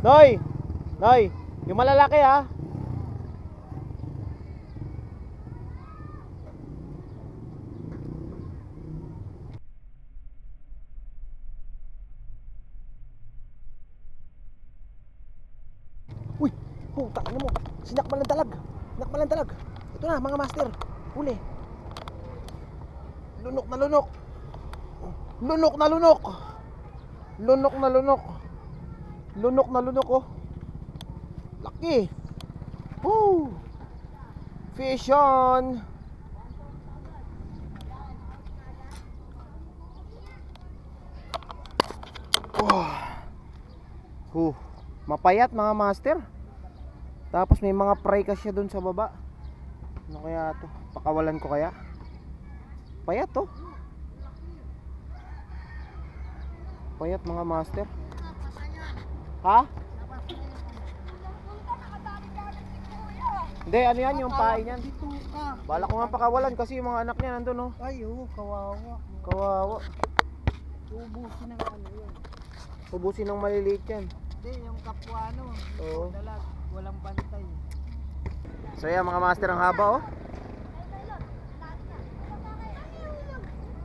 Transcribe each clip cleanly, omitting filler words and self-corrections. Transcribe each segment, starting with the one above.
Noy! Noy! Yung malalaki ha. Uy! Puta ano mo. Sinakmal ng dalag. Sinakmal ng dalag. Ito na mga master. Huli. Lunok na lunok. Lunok na lunok. Lunok na lunok. Lunok na lunok oh. Laki. Woo! Fish on. Mapayat mga master. Tapos may mga fry kasi dun sa baba. Ano kaya to? Pakawalan ko kaya? Payat to. Payat mga master. Ha? Hindi, ano yan yung pahay niyan? Bala ko nga pakawalan kasi yung mga anak niya nandun oh. Ay oh, kawawa. Kawawa. Ubusin ng ano yun. Ubusin ng maliliit yan. Hindi, yung kapwa ano. Oo. Dalag, walang bantay. So yan mga master, ang haba oh.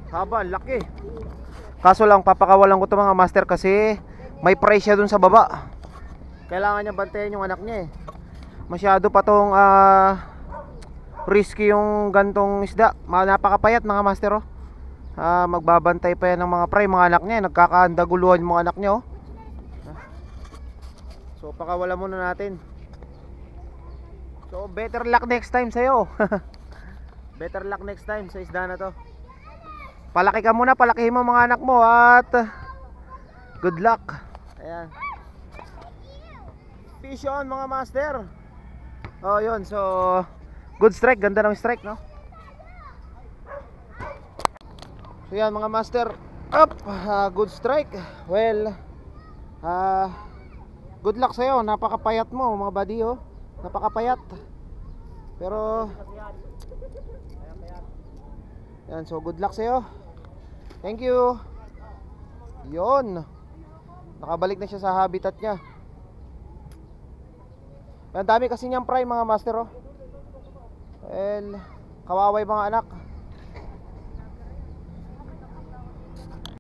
Haba, laki. Kaso lang papakawalan ko to mga master kasi may price siya dun sa baba. Kailangan niya bantayan yung anak niya eh. Masyado pa tong risky yung gantong isda. Napakapayat mga master oh. Magbabantay pa yan ng mga prey, mga anak niya. Nagkakaandaguluhan yung mga anak niya oh. So pakawala muna natin. So better luck next time sa'yo. Better luck next time sa isda na to. Palaki ka muna, palakihin mo mga anak mo at good luck. Ayan. Fish on mga master. Oh yun, so good strike, ganda ng strike no. So yan mga master. Up, good strike. Well, good luck sa'yo, napakapayat mo mga buddy oh. Napakapayat. Pero yan, so good luck sa'yo. Thank you. Yun. Nakabalik na siya sa habitat niya. Ang dami kasi niyang fry mga master oh. Well, kawaway mga anak.